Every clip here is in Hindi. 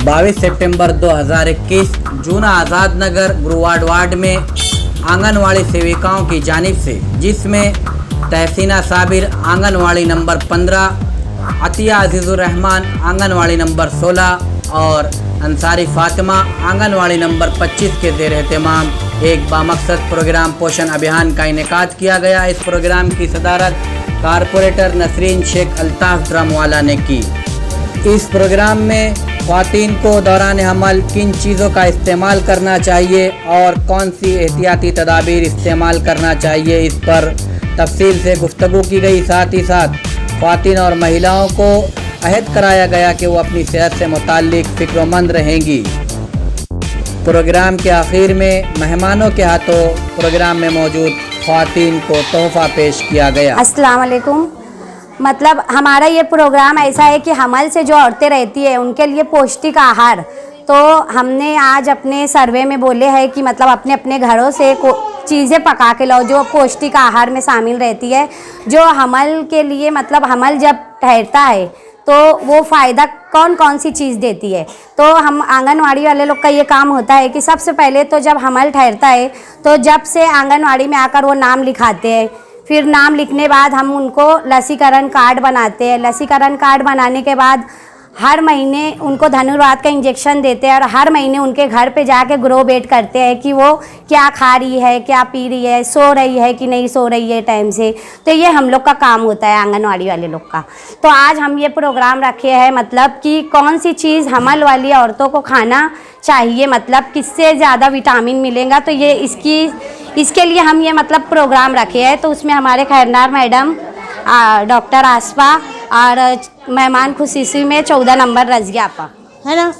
22 सितंबर 2021 जूना आज़ाद नगर गुरुवाड वार्ड में आंगनवाड़ी सेविकाओं की जानिब से, जिसमें तहसीना साबिर आंगनवाड़ी नंबर 15, अतिया अजीज़ुर रहमान आंगनवाड़ी नंबर 16 और अंसारी फातिमा आंगनवाड़ी नंबर 25 के ज़ेर एहतमाम एक बामकसद प्रोग्राम पोषण अभियान का इनेकाद किया गया। इस प्रोग्राम की सदारत कारपोरेटर नसरीन शेख अल्ताफ़ ड्रमवाला ने की। इस प्रोग्राम में ख़वातीन को दौरान हमल किन चीज़ों का इस्तेमाल करना चाहिए और कौन सी एहतियाती तदाबीर इस्तेमाल करना चाहिए, इस पर तफसील से गुफ्तगू की गई। साथ ही साथ ख़वातीन और महिलाओं को अहद कराया गया कि वो अपनी सेहत से मुताल्लिक फ़िक्रमंद रहेंगी। प्रोग्राम के आखिर में मेहमानों के हाथों प्रोग्राम में मौजूद ख़वातीन को तोहफ़ा पेश किया गया। अस्सलाम वालेकुम। मतलब हमारा ये प्रोग्राम ऐसा है कि हमल से जो औरतें रहती है उनके लिए पौष्टिक आहार, तो हमने आज अपने सर्वे में बोले हैं कि मतलब अपने अपने घरों से चीज़ें पका के लाओ जो पौष्टिक आहार में शामिल रहती है, जो हमल के लिए मतलब हमल जब ठहरता है तो वो फ़ायदा कौन कौन सी चीज़ देती है। तो हम आंगनवाड़ी वाले लोग का ये काम होता है कि सबसे पहले तो जब हमल ठहरता है तो जब से आंगनवाड़ी में आकर वो नाम लिखाते हैं, फिर नाम लिखने बाद हम उनको लसीकरण कार्ड बनाते हैं। लसीकरण कार्ड बनाने के बाद हर महीने उनको धनुर्वात का इंजेक्शन देते हैं और हर महीने उनके घर पे जाके ग्रो वेट करते हैं कि वो क्या खा रही है, क्या पी रही है, सो रही है कि नहीं सो रही है टाइम से। तो ये हम लोग का काम होता है आंगनवाड़ी वाले लोग का। तो आज हम ये प्रोग्राम रखे हैं मतलब कि कौन सी चीज़ हमल वाली औरतों को खाना चाहिए, मतलब किससे ज़्यादा विटामिन मिलेगा। तो ये इसके लिए हम ये मतलब प्रोग्राम रखे हैं। तो उसमें हमारे खैरनार मैडम, डॉक्टर आसफा और मेहमान खुशीसी में 14 नंबर रज़िया आपा है ना।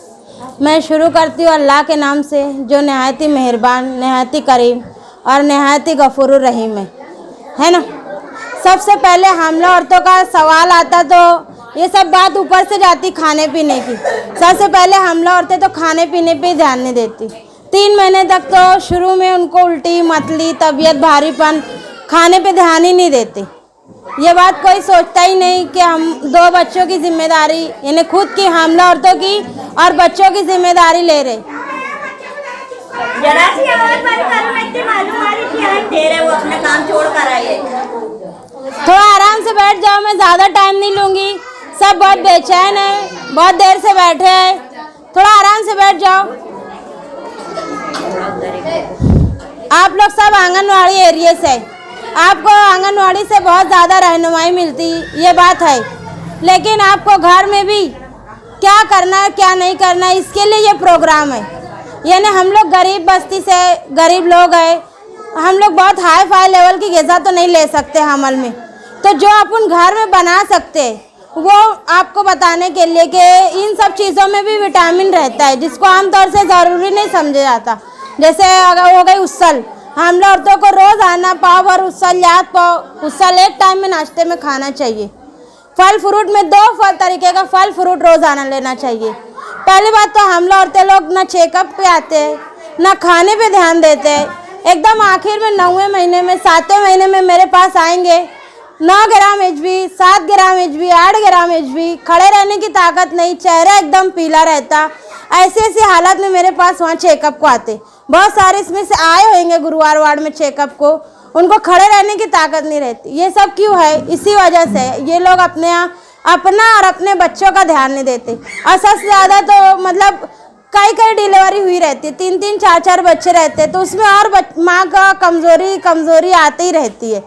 मैं शुरू करती हूँ अल्लाह के नाम से जो नहायत ही मेहरबान, नहायत ही करीम और नहायत ही गफूरुर रहीम है ना। सबसे पहले हमला औरतों का सवाल आता तो ये सब बात ऊपर से जाती खाने पीने की। सबसे पहले हमला औरतें तो खाने पीने पे ध्यान नहीं देती। 3 महीने तक तो शुरू में उनको उल्टी, मतली, तबीयत, भारीपन, खाने पे ध्यान ही नहीं देती। ये बात कोई सोचता ही नहीं कि हम 2 बच्चों की जिम्मेदारी यानी खुद की हमला औरतों की और बच्चों की जिम्मेदारी ले रहे। जरा सी आवाज बंद करो, मैं इतनी मालूम आ रही थी आज दे रहे वो अपना काम छोड़ कर आए। थोड़ा आराम से बैठ जाओ, मैं ज़्यादा टाइम नहीं लूँगी। सब बहुत बेचैन है, बहुत देर से बैठे हैं, थोड़ा आराम से बैठ जाओ। आप लोग सब आंगनवाड़ी एरिया से, आपको आंगनवाड़ी से बहुत ज़्यादा रहनुमाई मिलती, ये बात है। लेकिन आपको घर में भी क्या करना है क्या नहीं करना है, इसके लिए ये प्रोग्राम है। यानी हम लोग गरीब बस्ती से गरीब लोग हैं, हम लोग बहुत हाई फाई लेवल की ग़िज़ा तो नहीं ले सकते हमल में। तो जो अपन घर में बना सकते वो आपको बताने के लिए कि इन सब चीज़ों में भी विटामिन रहता है जिसको आमतौर से ज़रूरी नहीं समझा जाता। जैसे अगर हो गई उसल, हमला औरतों को रोज़ाना पाव भर उसल या पाव उसल एक टाइम में नाश्ते में खाना चाहिए। फल फ्रूट में 2 तरीके का फल फ्रूट रोज़ाना लेना चाहिए। पहली बात तो हमला औरतें लोग ना चेकअप पे आते हैं ना खाने पे ध्यान देते हैं। एकदम आखिर में 9वें महीने में 7वें महीने में मेरे पास आएंगे, 9 ग्राम HB, 7 ग्राम HB, 8 ग्राम HB, खड़े रहने की ताकत नहीं, चेहरा एकदम पीला रहता। ऐसी हालत में मेरे पास वहाँ चेकअप को आते। बहुत सारे इसमें से आए होंगे गुरुवार वार्ड में चेकअप को, उनको खड़े रहने की ताकत नहीं रहती। ये सब क्यों है? इसी वजह से ये लोग अपना और अपने बच्चों का ध्यान नहीं देते। और सबसे ज़्यादा तो मतलब कई डिलीवरी हुई रहती है, 3-3, 4-4 बच्चे रहते हैं, तो उसमें और माँ का कमज़ोरी आती ही रहती है।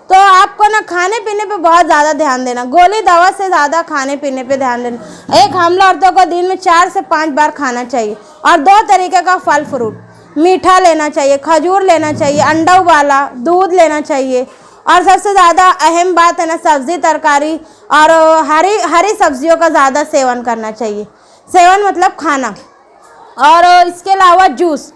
तो आपको ना खाने पीने पे बहुत ज़्यादा ध्यान देना, गोली दवा से ज़्यादा खाने पीने पे ध्यान देना। एक हमला औरतों को दिन में 4 से 5 बार खाना चाहिए और 2 तरीके का फल फ्रूट, मीठा लेना चाहिए, खजूर लेना चाहिए, अंडा उबाला, दूध लेना चाहिए। और सबसे ज़्यादा अहम बात है ना, सब्ज़ी तरकारी और हरी सब्जियों का ज़्यादा सेवन करना चाहिए। सेवन मतलब खाना। और इसके अलावा जूस,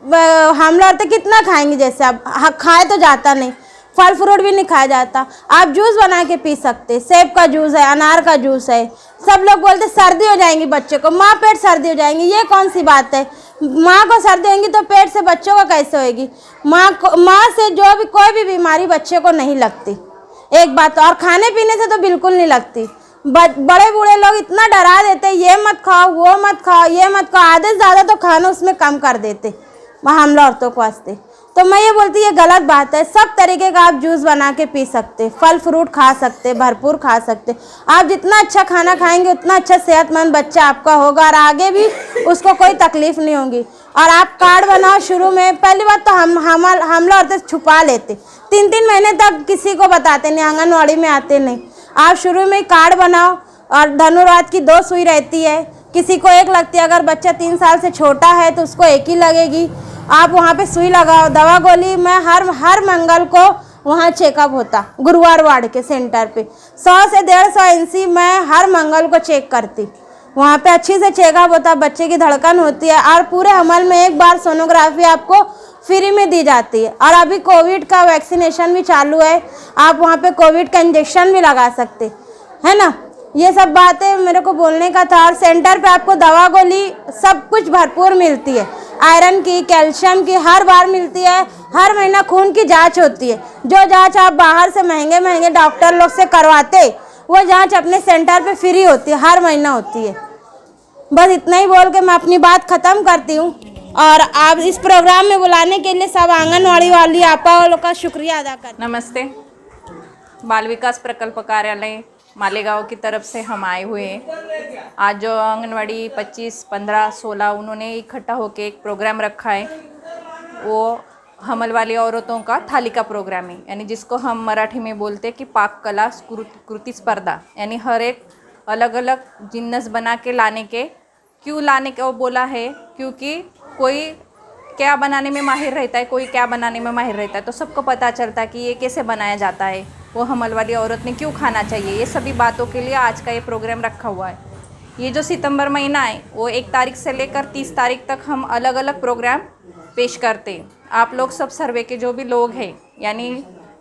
हमला औरतें कितना खाएंगी, जैसे अब खाए तो जाता नहीं, फल फ्रूट भी नहीं खाया जाता। आप जूस बना के पी सकते, सेब का जूस है, अनार का जूस है। सब लोग बोलते सर्दी हो जाएंगी बच्चों को, माँ पेट सर्दी हो जाएंगी, ये कौन सी बात है? माँ को सर्दी होगी तो पेट से बच्चों को कैसे होगी? माँ से जो भी कोई भी बीमारी बच्चे को नहीं लगती, एक बात। और खाने पीने से तो बिल्कुल नहीं लगती। बड़े बूढ़े लोग इतना डरा देते, ये मत खाओ, वो मत खाओ, ये मत खाओ, आधे से ज़्यादा तो खाना उसमें कम कर देते हमला औरतों को वास्ते। तो मैं ये बोलती ये गलत बात है। सब तरीके का आप जूस बना के पी सकते, फल फ्रूट खा सकते, भरपूर खा सकते। आप जितना अच्छा खाना खाएंगे उतना अच्छा सेहतमंद बच्चा आपका होगा और आगे भी उसको कोई तकलीफ नहीं होगी। और आप कार्ड बनाओ शुरू में। पहली बात तो हमला औरतें छुपा लेते, 3-3 महीने तक किसी को बताते नहीं, आंगनवाड़ी में आते नहीं। आप शुरू में कार्ड बनाओ और धनुर्वात की 2 सुई रहती है, किसी को 1 लगती है। अगर बच्चा 3 साल से छोटा है तो उसको 1 ही लगेगी। आप वहाँ पे सुई लगाओ। दवा गोली मैं हर मंगल को वहाँ चेकअप होता, गुरुवार वार्ड के सेंटर पे 100 से 150 इंची मैं हर मंगल को चेक करती। वहाँ पे अच्छी से चेकअप होता, बच्चे की धड़कन होती है और पूरे हमल में 1 बार सोनोग्राफी आपको फ्री में दी जाती है। और अभी कोविड का वैक्सीनेशन भी चालू है, आप वहाँ पे कोविड का इंजेक्शन भी लगा सकते है ना। ये सब बातें मेरे को बोलने का था। और सेंटर पे आपको दवा गोली सब कुछ भरपूर मिलती है, आयरन की, कैल्शियम की हर बार मिलती है। हर महीना खून की जांच होती है, जो जांच आप बाहर से महंगे डॉक्टर लोग से करवाते वो जांच अपने सेंटर पे फ्री होती है, हर महीना होती है। बस इतना ही बोल के मैं अपनी बात ख़त्म करती हूँ। और आप इस प्रोग्राम में बुलाने के लिए सब आंगनवाड़ी वाली आपा वालों का शुक्रिया अदा करते। नमस्ते। बाल विकास प्रकल्प कार्यालय मालेगांव की तरफ से हम आए हुए हैं। आज जो आंगनवाड़ी 25, 15, 16 उन्होंने इकट्ठा होकर एक प्रोग्राम रखा है, वो हमल वाली औरतों का थाली का प्रोग्राम है, यानी जिसको हम मराठी में बोलते हैं कि पाक कला कृति स्पर्धा। यानी हर एक अलग अलग जिन्नस बना के लाने के, क्यों लाने के वो बोला है, क्योंकि कोई क्या बनाने में माहिर रहता है, कोई क्या बनाने में माहिर रहता है, तो सबको पता चलता है कि ये कैसे बनाया जाता है, वो हमल वाली औरत ने क्यों खाना चाहिए। ये सभी बातों के लिए आज का ये प्रोग्राम रखा हुआ है। ये जो सितंबर महीना है वो 1 तारीख से लेकर 30 तारीख तक हम अलग अलग प्रोग्राम पेश करते हैं। आप लोग सब सर्वे के जो भी लोग हैं, यानी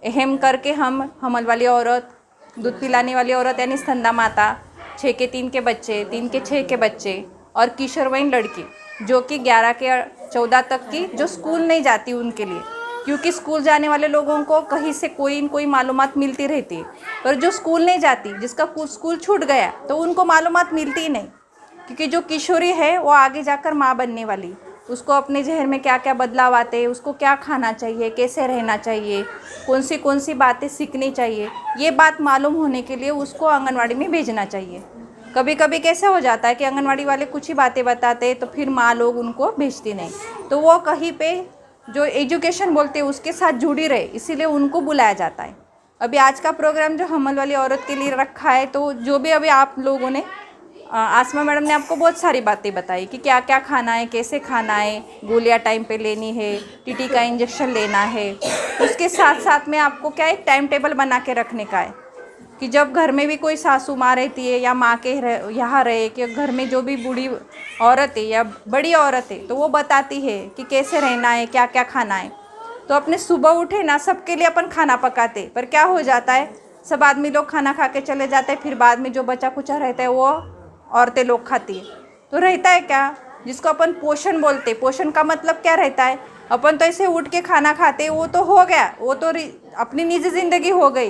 अहम करके हम हमल वाली औरत, दूध पिलाने वाली औरत यानी स्तनदा माता, 6 के 3 के बच्चे, 3 के 6 के बच्चे और किशोरवयीन लड़की जो कि 11 के 14 तक की जो स्कूल नहीं जाती उनके लिए, क्योंकि स्कूल जाने वाले लोगों को कहीं से कोई न कोई मालूमात मिलती रहती है, पर जो स्कूल नहीं जाती, जिसका स्कूल छूट गया तो उनको मालूमात मिलती ही नहीं। क्योंकि जो किशोरी है वो आगे जाकर माँ बनने वाली, उसको अपने जहर में क्या क्या बदलाव आते हैं, उसको क्या खाना चाहिए, कैसे रहना चाहिए, कौन सी बातें सीखनी चाहिए, ये बात मालूम होने के लिए उसको आंगनवाड़ी में भेजना चाहिए। कभी कभी कैसे हो जाता है कि आंगनवाड़ी वाले कुछ ही बातें बताते तो फिर माँ लोग उनको भेजती नहीं, तो वो कहीं पे जो एजुकेशन बोलते हैं उसके साथ जुड़ी रहे, इसीलिए उनको बुलाया जाता है। अभी आज का प्रोग्राम जो हमल वाली औरत के लिए रखा है, तो जो भी अभी आप लोगों ने आसमा मैडम ने आपको बहुत सारी बातें बताई कि क्या क्या खाना है, कैसे खाना है, गोलियां टाइम पे लेनी है, टीटी का इंजेक्शन लेना है। उसके साथ साथ में आपको क्या एक टाइम टेबल बना के रखने का है कि जब घर में भी कोई सासू माँ रहती है या माँ के यहाँ रहे, कि घर में जो भी बूढ़ी औरत है या बड़ी औरत है तो वो बताती है कि कैसे रहना है, क्या क्या खाना है। तो अपने सुबह उठे ना, सबके लिए अपन खाना पकाते, पर क्या हो जाता है सब आदमी लोग खाना खा के चले जाते हैं, फिर बाद में जो बचा कुचा रहता है वो औरतें लोग खाती है। तो रहता है क्या, जिसको अपन पोषण बोलते, पोषण का मतलब क्या रहता है, अपन तो ऐसे उठ के खाना खाते, वो तो हो गया, वो तो अपनी निजी ज़िंदगी हो गई,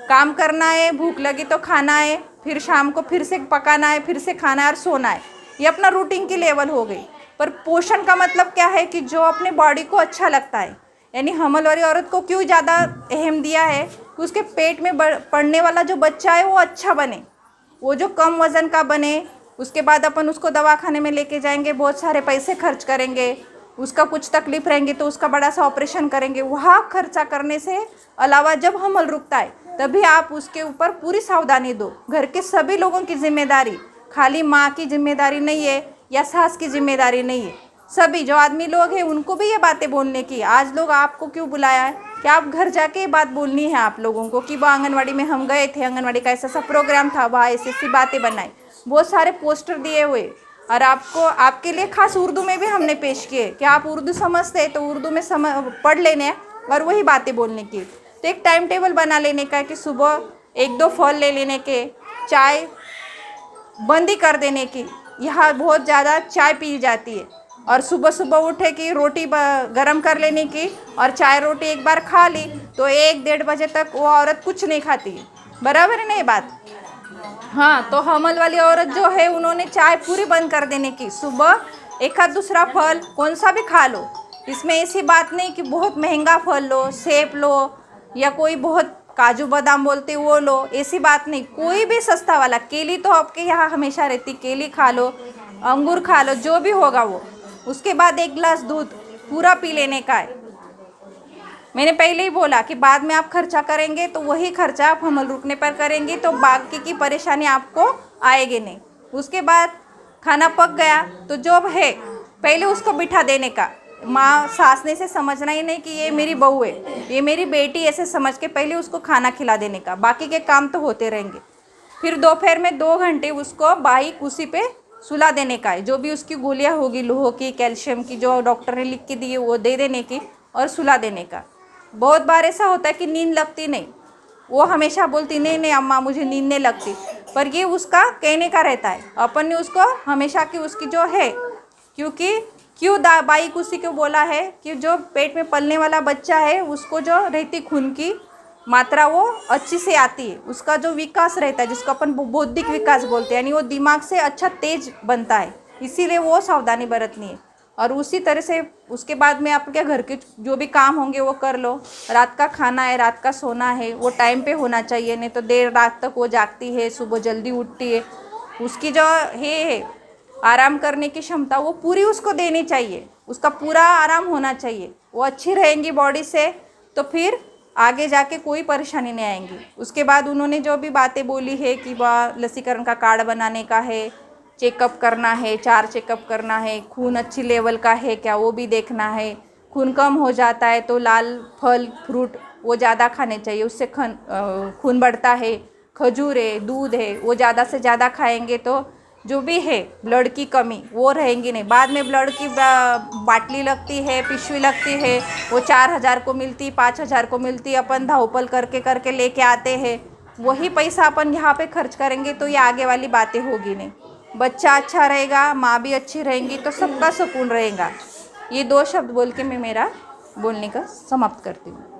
काम करना है, भूख लगी तो खाना है, फिर शाम को फिर से पकाना है, फिर से खाना है और सोना है, ये अपना रूटीन की लेवल हो गई। पर पोषण का मतलब क्या है कि जो अपने बॉडी को अच्छा लगता है, यानी हमल वाली औरत को क्यों ज़्यादा अहम दिया है कि उसके पेट में पड़ने वाला जो बच्चा है वो अच्छा बने, वो जो कम वज़न का बने। उसके बाद अपन उसको दवाखाने में लेके जाएंगे, बहुत सारे पैसे खर्च करेंगे, उसका कुछ तकलीफ रहेंगे तो उसका बड़ा सा ऑपरेशन करेंगे, वहाँ खर्चा करने से अलावा जब हमल रुकता है तभी आप उसके ऊपर पूरी सावधानी दो। घर के सभी लोगों की जिम्मेदारी, खाली माँ की जिम्मेदारी नहीं है या सास की जिम्मेदारी नहीं है, सभी जो आदमी लोग हैं उनको भी ये बातें बोलने की। आज लोग आपको क्यों बुलाया है कि आप घर जाके ये बात बोलनी है आप लोगों को कि वो आंगनवाड़ी में हम गए थे, आंगनवाड़ी का ऐसा प्रोग्राम था, वहाँ ऐसी बातें बनाई, बहुत सारे पोस्टर दिए हुए, और आपको आपके लिए खास उर्दू में भी हमने पेश किए कि आप उर्दू समझते हैं तो उर्दू में पढ़ लेने और वही बातें बोलने की। तो एक टाइम टेबल बना लेने का कि सुबह 1-2 फल ले लेने के, चाय बंदी कर देने की, यहाँ बहुत ज़्यादा चाय पी जाती है, और सुबह सुबह उठे कि रोटी गरम कर लेने की और चाय रोटी एक बार खा ली तो 1-1:30 बजे तक वो औरत कुछ नहीं खाती है। बराबर है ना ये बात? हाँ, तो हमल वाली औरत जो है उन्होंने चाय पूरी बंद कर देने की। सुबह एक आध दूसरा फल कौन सा भी खा लो, इसमें ऐसी बात नहीं कि बहुत महंगा फल लो, सेब लो या कोई बहुत काजू बादाम बोलते वो लो, ऐसी बात नहीं। कोई भी सस्ता वाला, केली तो आपके यहाँ हमेशा रहती, केली खा लो, अंगूर खा लो, जो भी होगा वो। उसके बाद एक गिलास दूध पूरा पी लेने का है। मैंने पहले ही बोला कि बाद में आप खर्चा करेंगे तो वही खर्चा आप हमल रुकने पर करेंगे, तो बाकी की परेशानी आपको आएगी नहीं। उसके बाद खाना पक गया तो जो है पहले उसको बिठा देने का। माँ सास ने से समझना ही नहीं कि ये मेरी बहू है, ये मेरी बेटी, ऐसे समझ के पहले उसको खाना खिला देने का। बाकी के काम तो होते रहेंगे। फिर दोपहर में 2 घंटे उसको बाई कुर्सी पे सुला देने का है। जो भी उसकी गोलियाँ होगी लोहो की, कैल्शियम की, जो डॉक्टर ने लिख के दी है वो दे देने की और सुला देने का। बहुत बार ऐसा होता है कि नींद लगती नहीं, वो हमेशा बोलती नहीं अम्मा मुझे नींद नहीं लगती, पर ये उसका कहने का रहता है। अपन ने उसको हमेशा की उसकी जो है, क्योंकि क्यों बाई कुर्सी को बोला है कि जो पेट में पलने वाला बच्चा है उसको जो रहती खून की मात्रा वो अच्छी से आती है, उसका जो विकास रहता है जिसको अपन बौद्धिक विकास बोलते हैं, यानी वो दिमाग से अच्छा तेज बनता है, इसीलिए वो सावधानी बरतनी है। और उसी तरह से उसके बाद में आपके घर के जो भी काम होंगे वो कर लो। रात का खाना है, रात का सोना है, वो टाइम पे होना चाहिए, नहीं तो देर रात तक वो जागती है, सुबह जल्दी उठती है। उसकी जो है आराम करने की क्षमता वो पूरी उसको देनी चाहिए, उसका पूरा आराम होना चाहिए। वो अच्छी रहेंगी बॉडी से तो फिर आगे जाके कोई परेशानी नहीं आएंगी। उसके बाद उन्होंने जो भी बातें बोली है कि वह लसीकरण का कार्ड बनाने का है, चेकअप करना है, 4 चेकअप करना है, खून अच्छी लेवल का है क्या वो भी देखना है, खून कम हो जाता है तो लाल फल फ्रूट वो ज़्यादा खाने चाहिए, उससे खून बढ़ता है। खजूर है, दूध है, वो ज़्यादा से ज़्यादा खाएंगे तो जो भी है ब्लड की कमी वो रहेंगी नहीं। बाद में ब्लड की बाटली लगती है, पिशवी लगती है, वो 4000 को मिलती, 5000 को मिलती, अपन धावपल करके लेके आते हैं। वही पैसा अपन यहाँ पे खर्च करेंगे तो ये आगे वाली बातें होगी नहीं। बच्चा अच्छा रहेगा, माँ भी अच्छी रहेंगी तो सबका सुकून रहेगा। ये 2 शब्द बोल के मैं मेरा बोलने का समाप्त करती हूँ।